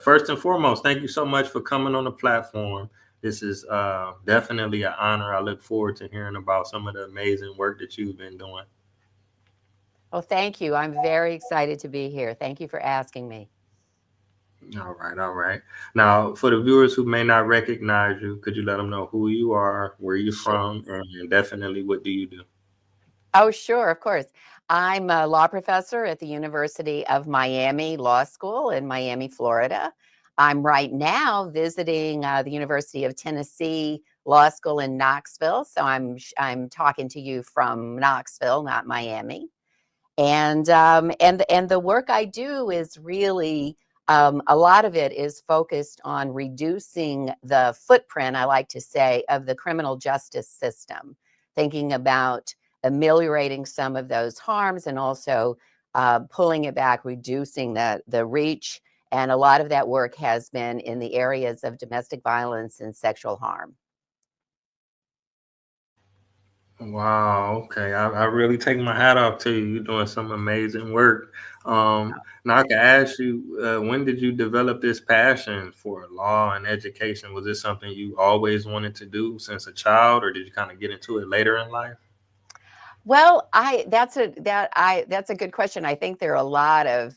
First and foremost, thank you so much for coming on the platform. This is definitely an honor. I look forward to hearing about some of the amazing work that you've been doing. Well, thank you. I'm very excited to be here. Thank you for asking me. All right, all right. Now, for the viewers who may not recognize you, could you let them know who you are, where you're Sure. from, and definitely what do you do? Oh, sure, of course. I'm a law professor at the University of Miami Law School in Miami, Florida. I'm right now visiting the University of Tennessee Law School in Knoxville, so I'm talking to you from Knoxville, not Miami. And the work I do is really a lot of it is focused on reducing the footprint, I like to say, of the criminal justice system, thinking about ameliorating some of those harms and also pulling it back, reducing the reach. And a lot of that work has been in the areas of domestic violence and sexual harm. Wow, okay. I really take my hat off to you. You're doing some amazing work. Now I can ask you, when did you develop this passion for law and education? Was this something you always wanted to do since a child, or did you kind of get into it later in life? Well, that's a good question. I think there are a lot of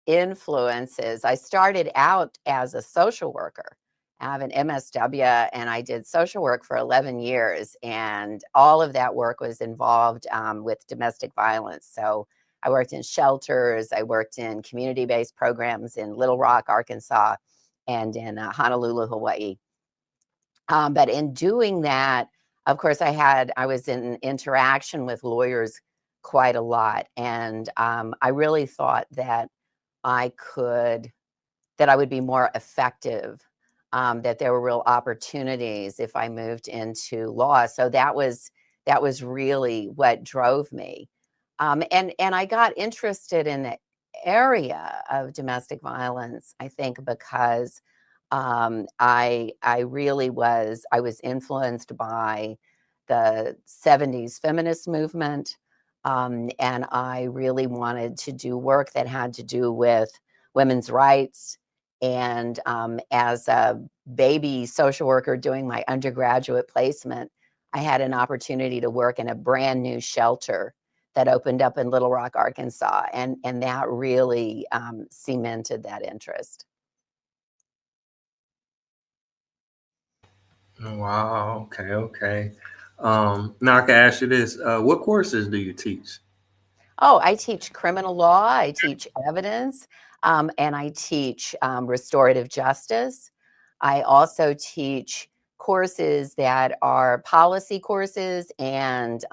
influences. I started out as a social worker. I have an MSW and I did social work for 11 years. And all of that work was involved with domestic violence. So I worked in shelters, I worked in community based programs in Little Rock, Arkansas, and in Honolulu, Hawaii. But in doing that, of course, I was in interaction with lawyers quite a lot. And I really thought that I could that I would be more effective, that there were real opportunities if I moved into law. So that was really what drove me. And I got interested in the area of domestic violence, I think, because I was influenced by the 70s feminist movement. And I really wanted to do work that had to do with women's rights. And as a baby social worker doing my undergraduate placement, I had an opportunity to work in a brand new shelter that opened up in Little Rock, Arkansas. And that really cemented that interest. Wow, okay, okay. Now I can ask you this: what courses do you teach? Oh, I teach criminal law, I teach evidence, and I teach restorative justice. I also teach courses that are policy courses and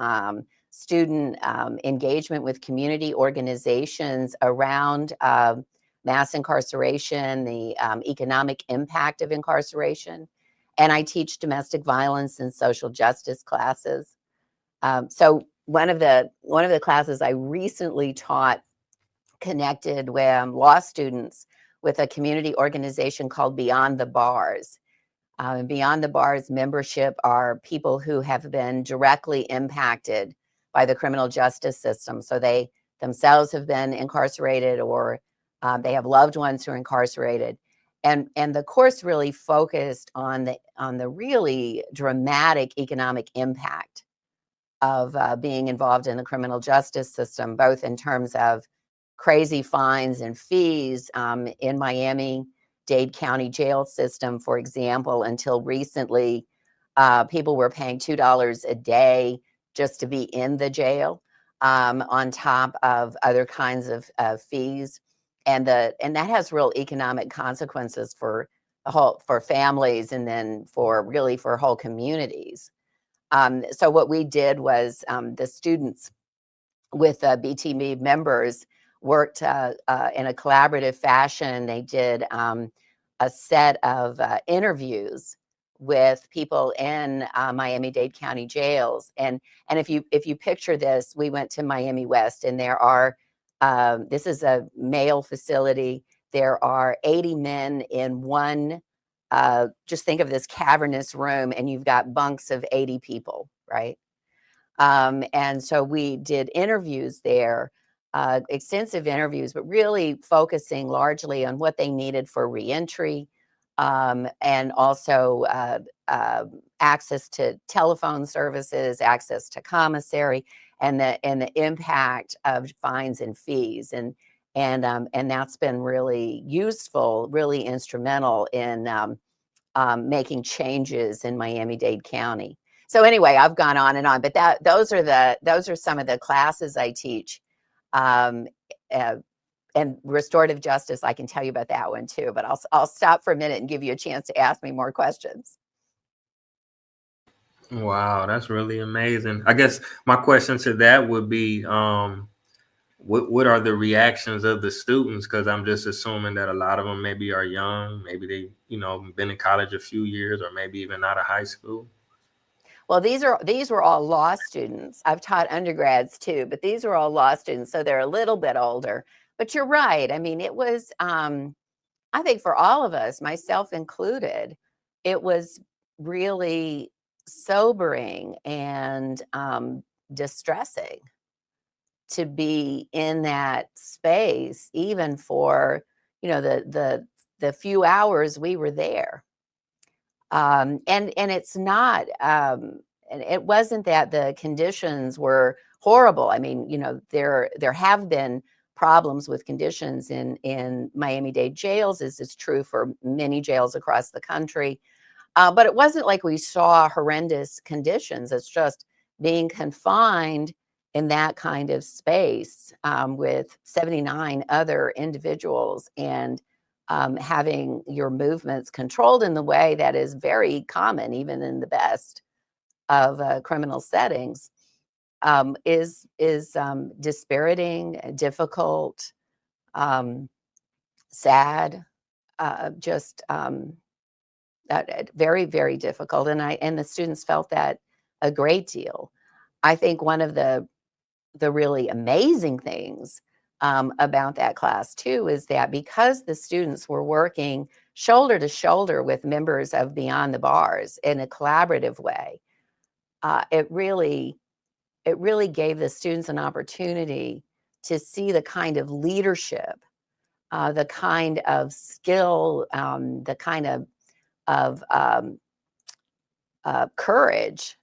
student engagement with community organizations around mass incarceration, the economic impact of incarceration. And I teach domestic violence and social justice classes. So one of the classes I recently taught connected with law students with a community organization called Beyond the Bars. Beyond the Bars membership are people who have been directly impacted by the criminal justice system. So they themselves have been incarcerated, or they have loved ones who are incarcerated. And the course really focused on the really dramatic economic impact of being involved in the criminal justice system, both in terms of crazy fines and fees in Miami Dade County jail system, for example. Until recently, people were paying $2 a day just to be in the jail, on top of other kinds of fees, and that has real economic consequences for for families, and then for whole communities. So what we did was the students with BTB members worked in a collaborative fashion. They did a set of interviews with people in Miami-Dade County jails, and if you picture this, we went to Miami West, and there are this is a male facility. There are 80 men in one. Just think of this cavernous room, and you've got bunks of 80 people, right? And so we did interviews there extensive interviews, but really focusing largely on what they needed for reentry, and also access to telephone services, access to commissary, and the impact of fines and fees. And that's been really useful, really instrumental in making changes in Miami-Dade County. So anyway, I've gone on and on, but those are some of the classes I teach. Um, uh, and restorative justice, I can tell you about that one too, but I'll stop for a minute and give you a chance to ask me more questions. Wow, that's really amazing. I guess my question to that would be, what are the reactions of the students? Because I'm just assuming that a lot of them maybe are young, maybe they, been in college a few years, or maybe even out of high school. Well, these were all law students. I've taught undergrads too, but these were all law students, so they're a little bit older. But you're right. I mean, it was, I think for all of us, myself included, it was really sobering and distressing to be in that space, even for the few hours we were there. And it's not, and it wasn't that the conditions were horrible. I mean, there have been problems with conditions in Miami-Dade jails, as is true for many jails across the country. But it wasn't like we saw horrendous conditions. It's just being confined in that kind of space, with 79 other individuals, and having your movements controlled in the way that is very common, even in the best of criminal settings, is dispiriting, difficult, um, sad, just very, very difficult. And the students felt that a great deal. I think one of the really amazing things about that class too is that because the students were working shoulder to shoulder with members of Beyond the Bars in a collaborative way, it really gave the students an opportunity to see the kind of leadership, the kind of skill, the kind of courage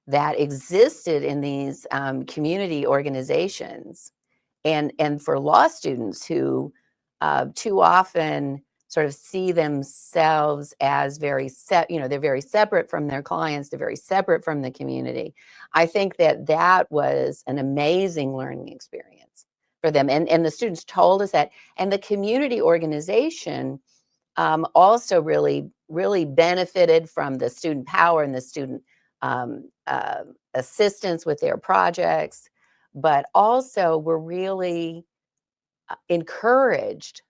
that existed in these community organizations, and for law students who too often sort of see themselves as they're very separate from their clients, they're very separate from the community. I think that was an amazing learning experience for them, and the students told us that. And the community organization also really benefited from the student power and the student assistance with their projects, but also were really encouraged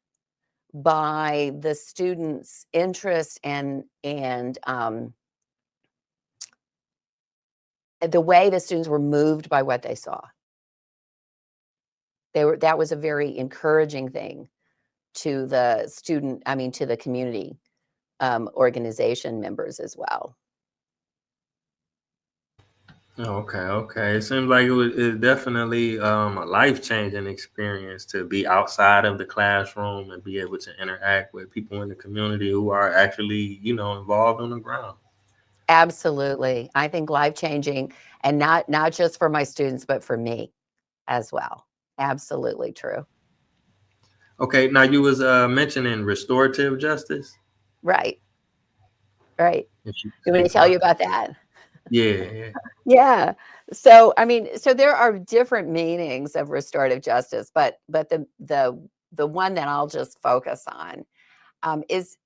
by the students' interest and the way the students were moved by what they saw. That was a very encouraging thing to the to the community organization members as well. Okay, okay. It seems like it's definitely a life changing experience to be outside of the classroom and be able to interact with people in the community who are actually, involved on the ground. Absolutely. I think life-changing, and not just for my students, but for me as well. Absolutely true. Okay, now you was mentioning restorative justice. Right, right. If you You want me speak to tell about you about that? yeah, yeah. Yeah. So, I mean, so there are different meanings of restorative justice, but the one that I'll just focus on is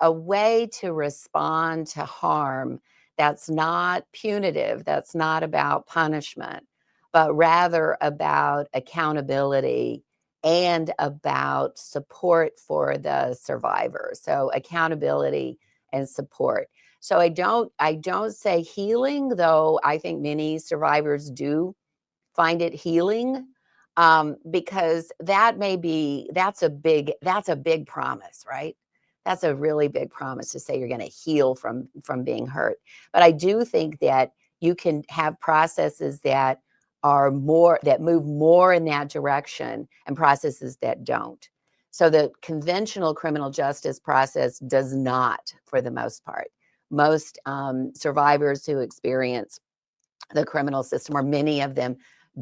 a way to respond to harm that's not punitive, that's not about punishment, but rather about accountability and about support for the survivor. So accountability and support. So I don't say healing, though I think many survivors do find it healing, because that's a big promise, right? That's a really big promise to say you're going to heal from being hurt. But I do think that you can have processes that that move more in that direction and processes that don't. So the conventional criminal justice process does not, for the most part. Most survivors who experience the criminal system, or many of them,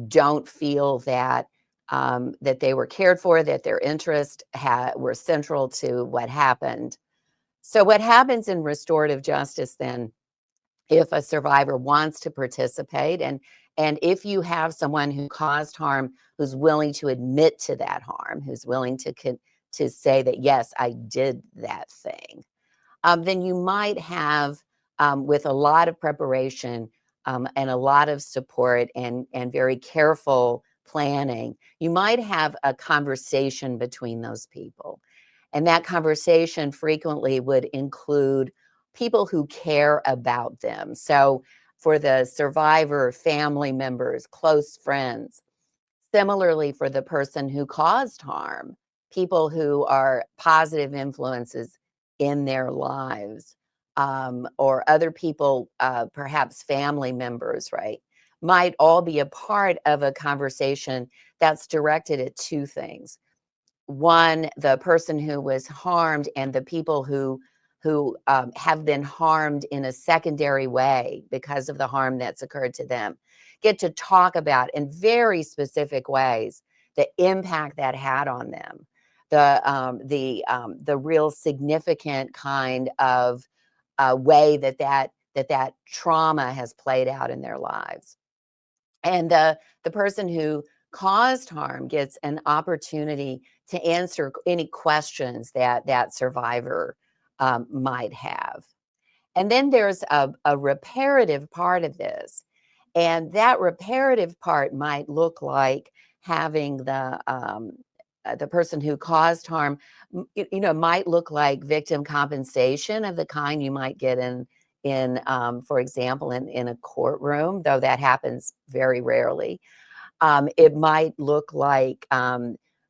don't feel that that they were cared for, that their interests were central to what happened. So what happens in restorative justice then, if a survivor wants to participate, and if you have someone who caused harm who's willing to admit to that harm, who's willing to say that, yes, I did that thing, then you might have, with a lot of preparation and a lot of support and very careful planning, you might have a conversation between those people. And that conversation frequently would include people who care about them. So for the survivor, family members, close friends. Similarly, for the person who caused harm, people who are positive influences in their lives, or other people, perhaps family members, right, might all be a part of a conversation that's directed at two things. One, the person who was harmed and the people who have been harmed in a secondary way because of the harm that's occurred to them get to talk about in very specific ways the impact that had on them, the real significant kind of way that trauma has played out in their lives. And the person who caused harm gets an opportunity to answer any questions that that survivor might have. And then there's a reparative part of this. And that reparative part might look like having the person who caused harm, might look like victim compensation of the kind you might get for example, in a courtroom, though that happens very rarely. It might look like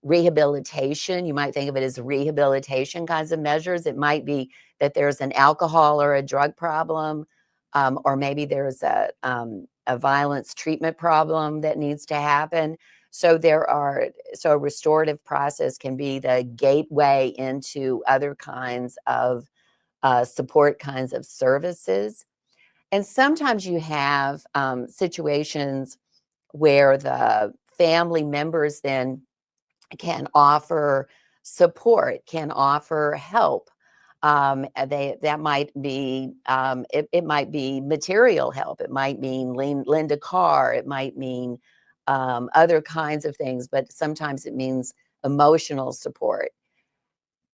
rehabilitation. You might think of it as rehabilitation kinds of measures. It might be that there's an alcohol or a drug problem, or maybe there's a violence treatment problem that needs to happen. So so a restorative process can be the gateway into other kinds of support kinds of services. And sometimes you have situations where the family members then can offer support, can offer help. That might be it might be material help. It might mean lend a car. It might mean other kinds of things, but sometimes it means emotional support.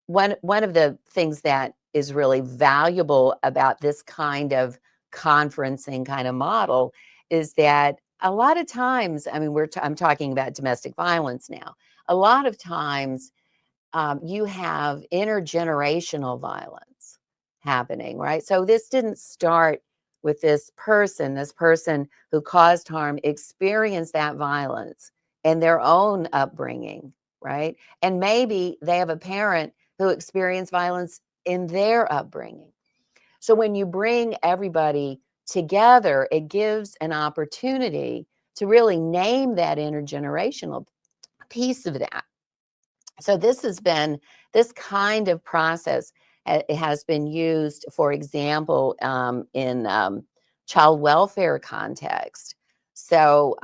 One of the things that is really valuable about this kind of conferencing kind of model is that a lot of times, I mean, I'm talking about domestic violence now. A lot of times, you have intergenerational violence happening, right? So this didn't start with this person. This person who caused harm experienced that violence in their own upbringing, right? And maybe they have a parent who experienced violence in their upbringing. So when you bring everybody together, it gives an opportunity to really name that intergenerational piece of that. So this kind of process has been used, for example, in child welfare context. So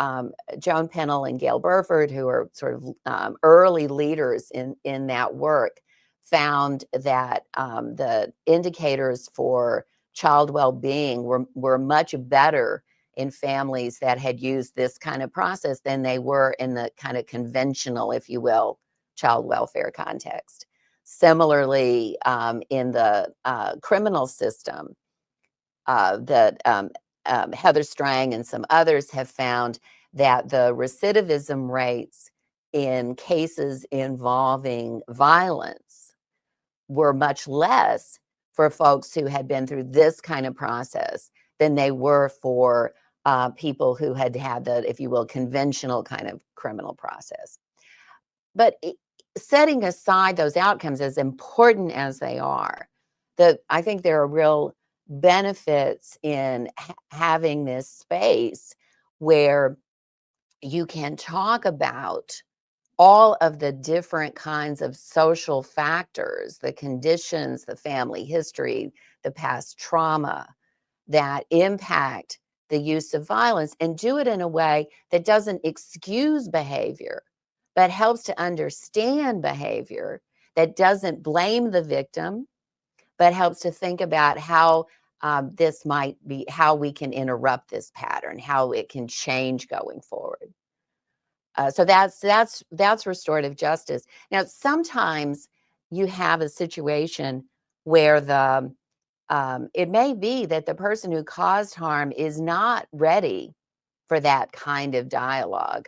Joan Pennell and Gail Burford, who are sort of early leaders in that work, found that the indicators for child well-being were much better in families that had used this kind of process than they were in the kind of conventional, if you will, child welfare context. Similarly, in the criminal system, Heather Strang and some others have found that the recidivism rates in cases involving violence were much less for folks who had been through this kind of process than they were for people who had had the, if you will, conventional kind of criminal process. But setting aside those outcomes, as important as they are, I think there are real benefits in having this space where you can talk about all of the different kinds of social factors, the conditions, the family history, the past trauma that impact the use of violence, and do it in a way that doesn't excuse behavior, but helps to understand behavior, that doesn't blame the victim, but helps to think about how this might be, how we can interrupt this pattern, how it can change going forward. So that's restorative justice. Now, sometimes you have a situation where the it may be that the person who caused harm is not ready for that kind of dialogue,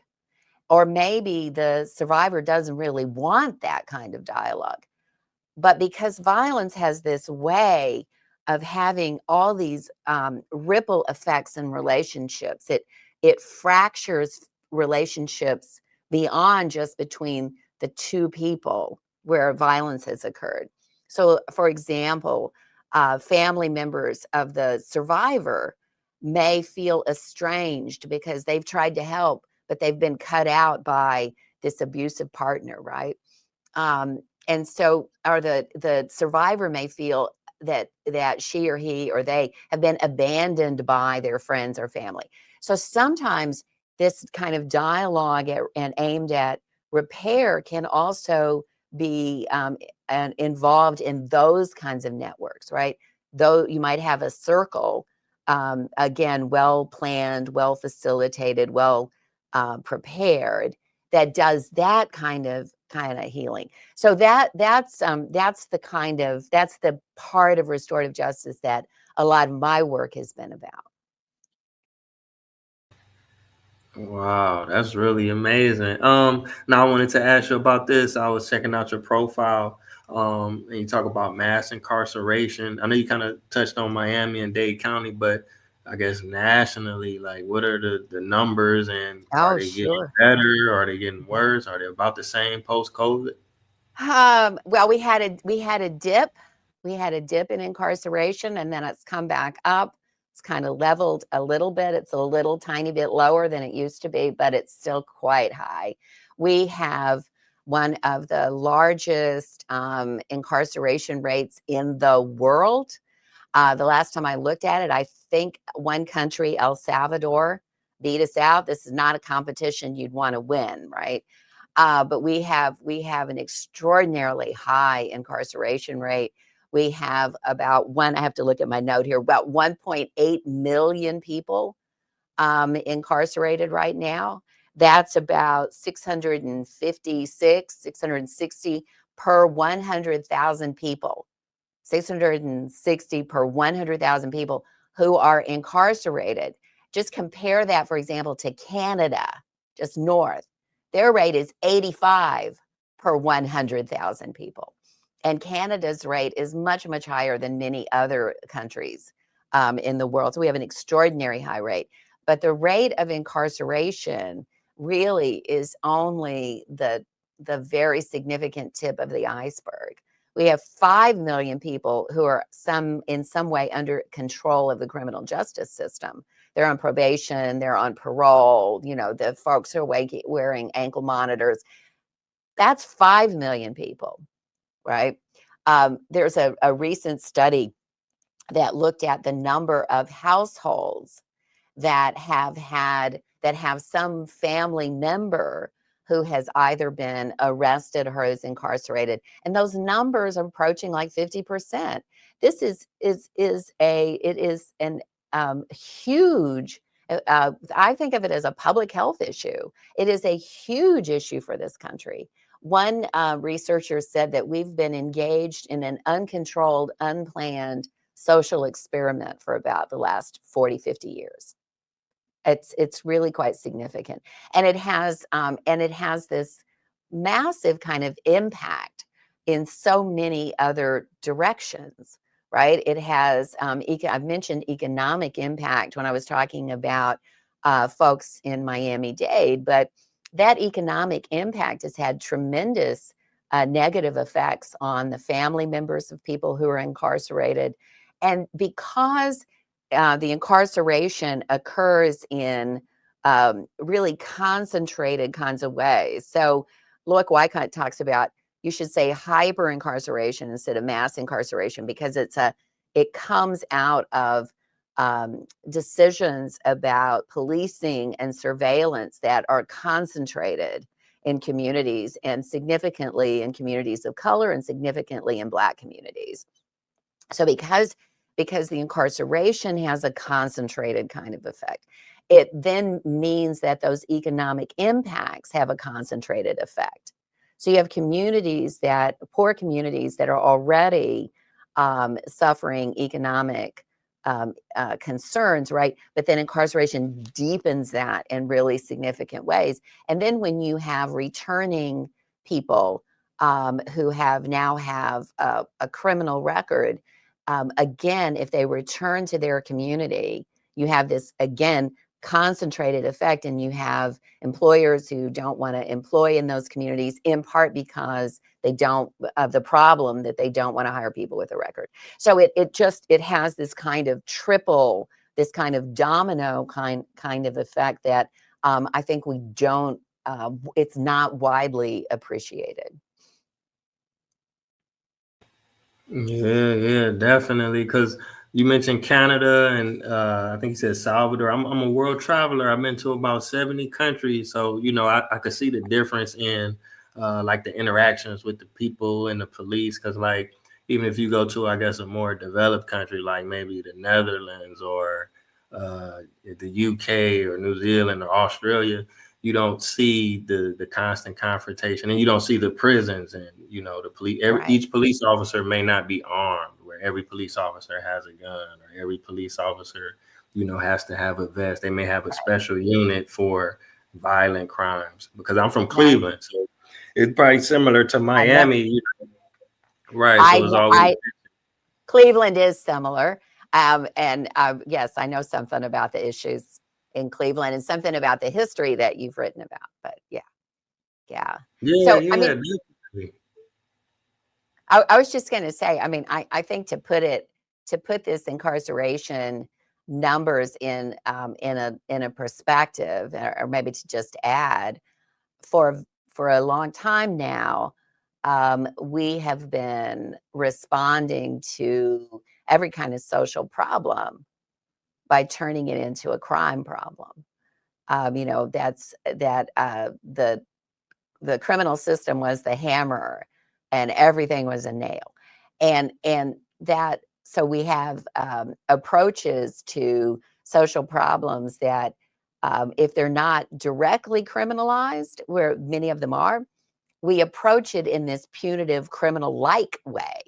or maybe the survivor doesn't really want that kind of dialogue. But because violence has this way of having all these ripple effects in relationships, it fractures relationships beyond just between the two people where violence has occurred. So, for example, family members of the survivor may feel estranged because they've tried to help, but they've been cut out by this abusive partner, right? Um, and so, or the survivor may feel that she or he or they have been abandoned by their friends or family. So sometimes this kind of dialogue and aimed at repair can also be and involved in those kinds of networks, right? Though you might have a circle, again, well planned, well facilitated, well prepared, that does that kind of healing. So that's the kind of, that's the part of restorative justice that a lot of my work has been about. Wow, that's really amazing. Now I wanted to ask you about this. I was checking out your profile, and you talk about mass incarceration. I know you kind of touched on Miami and Dade County, but I guess nationally, like, what are the numbers, and are Oh, they getting sure. better? Are they getting worse? Are they about the same post COVID? Well, we had a dip. We had a dip in incarceration, and then it's come back up. It's kind of leveled a little bit. It's a little tiny bit lower than it used to be, but it's still quite high. We have one of the largest incarceration rates in the world. The last time I looked at it, I think one country, El Salvador, beat us out. This is not a competition you'd want to win, right? But we have an extraordinarily high incarceration rate. We have about one. I have to look at my note here. About 1.8 million people incarcerated right now. That's about 656, 660 per 100,000 people. 660 per 100,000 people who are incarcerated. Just compare that, for example, to Canada, just north. Their rate is 85 per 100,000 people. And Canada's rate is much, much higher than many other countries in the world. So we have an extraordinary high rate. But the rate of incarceration really is only the very significant tip of the iceberg. We have 5 million people who are in some way under control of the criminal justice system. They're on probation, they're on parole, the folks who are wearing ankle monitors. That's 5 million people, right? There's a recent study that looked at the number of households that have some family member who has either been arrested or is incarcerated, and those numbers are approaching like 50%. This it is an huge. I think of it as a public health issue. It is a huge issue for this country. One researcher said that we've been engaged in an uncontrolled, unplanned social experiment for about the last 40, 50 years. It's really quite significant, and it has this massive kind of impact in so many other directions, right? It has I've mentioned economic impact when I was talking about folks in Miami-Dade, but that economic impact has had tremendous negative effects on the family members of people who are incarcerated, and because the incarceration occurs in really concentrated kinds of ways. So Loic Wycott talks about you should say hyper incarceration instead of mass incarceration, because it comes out of decisions about policing and surveillance that are concentrated in communities, and significantly in communities of color, and significantly in Black communities. So because the incarceration has a concentrated kind of effect, it then means that those economic impacts have a concentrated effect. So you have poor communities that are already suffering economic concerns, right? But then incarceration deepens that in really significant ways. And then when you have returning people who now have a criminal record, again, if they return to their community, you have this, again, concentrated effect, and you have employers who don't want to employ in those communities, in part because they don't of the problem that they don't want to hire people with a record. So it has this kind of this kind of domino kind of effect that I think we don't it's not widely appreciated. Yeah, definitely. Because you mentioned Canada and I think you said Salvador. I'm a world traveler. I've been to about 70 countries. So, I could see the difference in like the interactions with the people and the police. Because, like, even if you go to, I guess, a more developed country like maybe the Netherlands or the UK or New Zealand or Australia, you don't see the constant confrontation, and you don't see the prisons, and the police. Right. Each police officer may not be armed, where every police officer has a gun, or every police officer has to have a vest. They may have a special unit for violent crimes. Because I'm from Right. Cleveland, so it's probably similar to I know. Miami, right? I So it's know. always Cleveland is similar. And yes, I know something about the issues in Cleveland and something about the history that you've written about. But yeah, yeah. yeah, So, I yeah, mean, definitely. I was just going to say, I mean, I think to put this incarceration numbers in a perspective, or maybe to just add, for for a long time now, we have been responding to every kind of social problem by turning it into a crime problem. That's that the criminal system was the hammer, and everything was a nail, and that so we have approaches to social problems that if they're not directly criminalized, where many of them are, we approach it in this punitive criminal like way,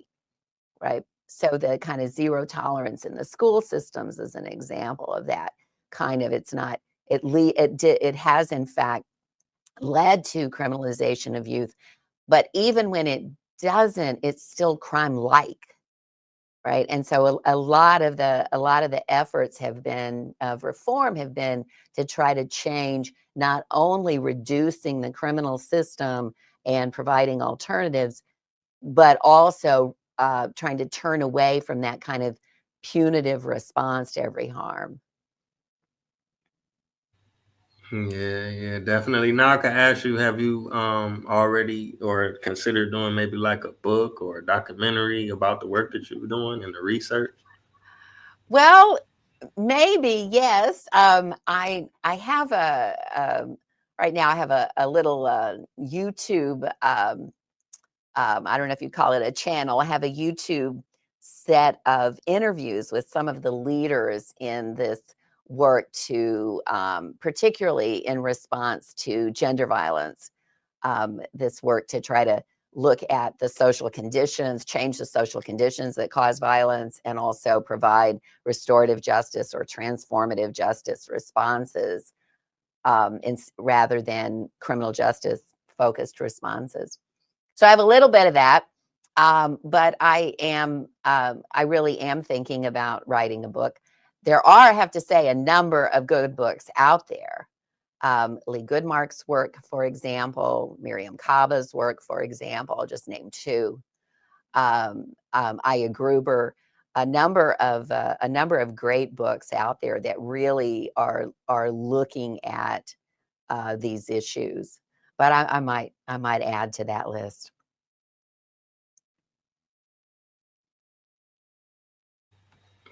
right? So the kind of zero tolerance in the school systems is an example of that kind of. It's not it has in fact led to criminalization of youth, but even when it doesn't, it's still crime like, right? And so a lot of the efforts have been of reform have been to try to change, not only reducing the criminal system and providing alternatives, but also trying to turn away from that kind of punitive response to every harm. Yeah, yeah, definitely. Now I can ask you, have you already or considered doing maybe like a book or a documentary about the work that you're doing and the research? Well, maybe yes. I have right now I have a little YouTube. I don't know if you call it a channel. I have a YouTube set of interviews with some of the leaders in this work to, particularly in response to gender violence. This work to try to look at the social conditions, change the social conditions that cause violence, and also provide restorative justice or transformative justice responses, rather than criminal justice focused responses. So I have a little bit of that, but I really am thinking about writing a book. There are, I have to say, a number of good books out there. Lee Goodmark's work, for example, Miriam Kaba's work, for example, I'll just name two. Aya Gruber. a number of great books out there that really are looking at these issues. But I might add to that list.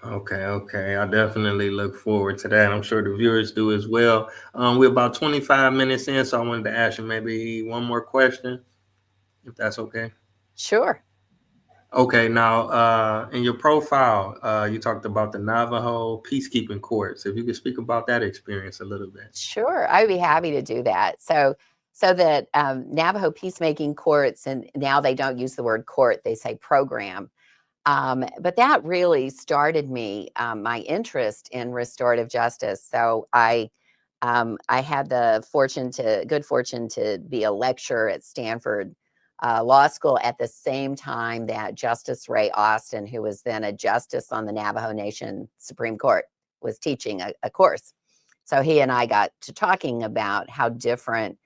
Okay, okay. I definitely look forward to that. I'm sure the viewers do as well. We're about 25 minutes in, so I wanted to ask you maybe one more question, if that's okay. Sure. Okay, now in your profile, you talked about the Navajo peacekeeping courts. If you could speak about that experience a little bit. Sure, I'd be happy to do that. So that Navajo peacemaking courts, and now they don't use the word court; they say program. But that really started me my interest in restorative justice. So I had the good fortune to be a lecturer at Stanford Law School at the same time that Justice Ray Austin, who was then a justice on the Navajo Nation Supreme Court, was teaching a course. So he and I got to talking about how different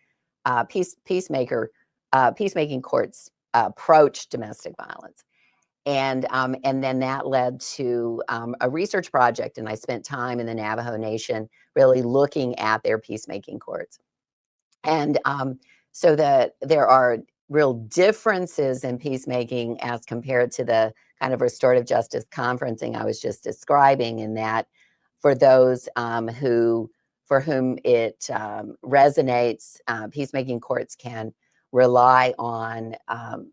peacemaking courts approach domestic violence. And then that led to a research project, and I spent time in the Navajo Nation really looking at their peacemaking courts. And so that there are real differences in peacemaking as compared to the kind of restorative justice conferencing I was just describing, in that for those for whom it resonates, peacemaking courts can rely on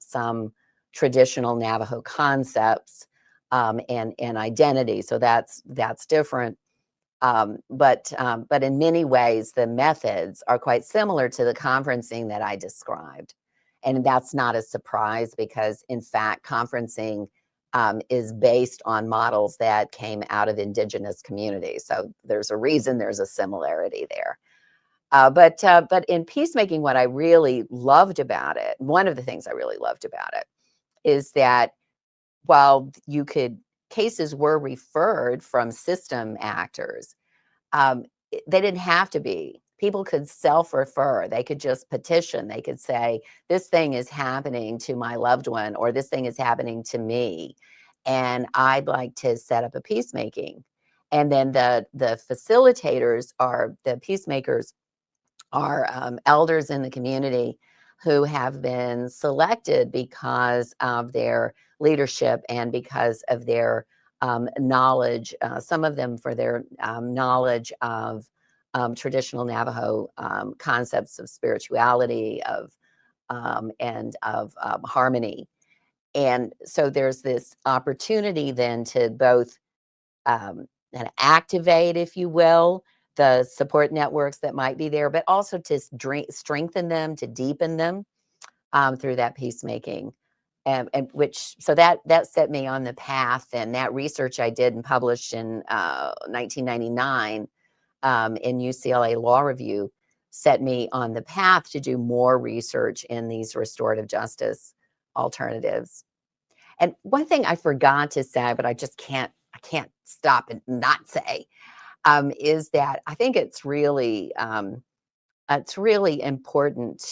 some traditional Navajo concepts and identity. So that's different. But in many ways, the methods are quite similar to the conferencing that I described. And that's not a surprise because, in fact, conferencing is based on models that came out of indigenous communities. So there's a reason there's a similarity there. But in peacemaking, what I really loved about it, one of the things I really loved about it, is that while cases were referred from system actors, um, they didn't have to be. People could self-refer. They could just petition. They could say, "This thing is happening to my loved one," or "This thing is happening to me, and I'd like to set up a peacemaking." And then the facilitators are the peacemakers are elders in the community who have been selected because of their leadership and because of their knowledge, some of them for their knowledge of traditional Navajo concepts of spirituality, and of harmony. And so there's this opportunity then to both and activate, if you will, the support networks that might be there, but also to strengthen them, to deepen them through that peacemaking. And which, so that set me on the path. And that research I did and published in 1999 in UCLA Law Review set me on the path to do more research in these restorative justice alternatives. And one thing I forgot to say, but I can't stop and not say, is that I think it's really important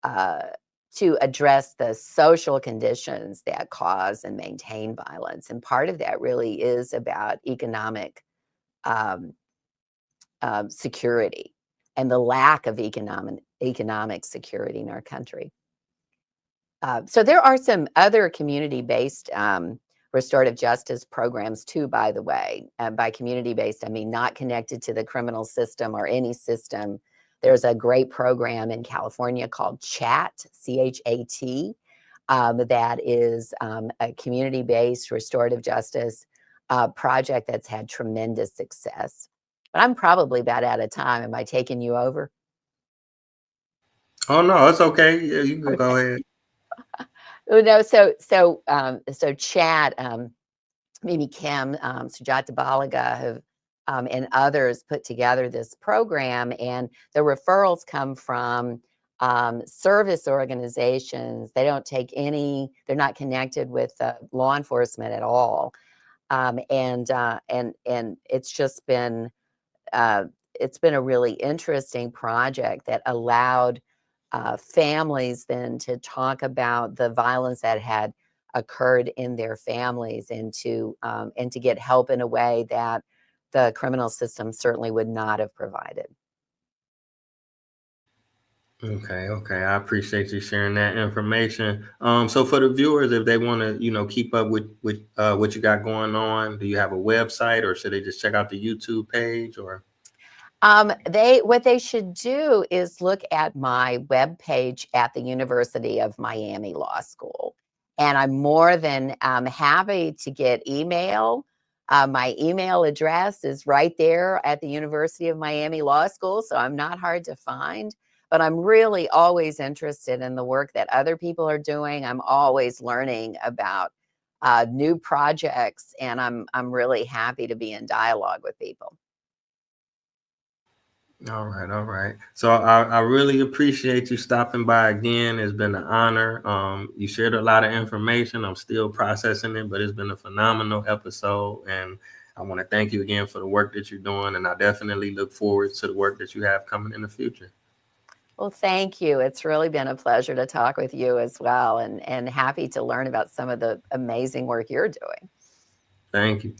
uh, to address the social conditions that cause and maintain violence, and part of that really is about economic um, security and the lack of economic security in our country. So there are some other community-based restorative justice programs too, by the way. By community-based, I mean not connected to the criminal system or any system. There's a great program in California called CHAT, CHAT, that is a community-based restorative justice project that's had tremendous success. But I'm probably about out of time. Am I taking you over? Oh no, it's okay. Yeah, you can go ahead. Oh, no, so Chad, Mimi Kim, Sujata Balaga have, and others put together this program, and the referrals come from service organizations. They don't take any, they're not connected with law enforcement at all. And uh, it's been a really interesting project that allowed families then to talk about the violence that had occurred in their families, and to get help in a way that the criminal system certainly would not have provided. Okay. I appreciate you sharing that information. So for the viewers, if they want to, keep up with what you got going on, do you have a website, or should they just check out the YouTube page? Or What they should do is look at my webpage at the University of Miami Law School, and I'm more than happy to get email. My email address is right there at the University of Miami Law School, so I'm not hard to find. But I'm really always interested in the work that other people are doing. I'm always learning about new projects, and I'm really happy to be in dialogue with people. all right. So I really appreciate you stopping by again. It's been an honor. You shared a lot of information. I'm still processing it, but it's been a phenomenal episode, and I want to thank you again for the work that you're doing. And I definitely look forward to the work that you have coming in the future. Well, thank you. It's really been a pleasure to talk with you as well, and happy to learn about some of the amazing work you're doing. Thank you.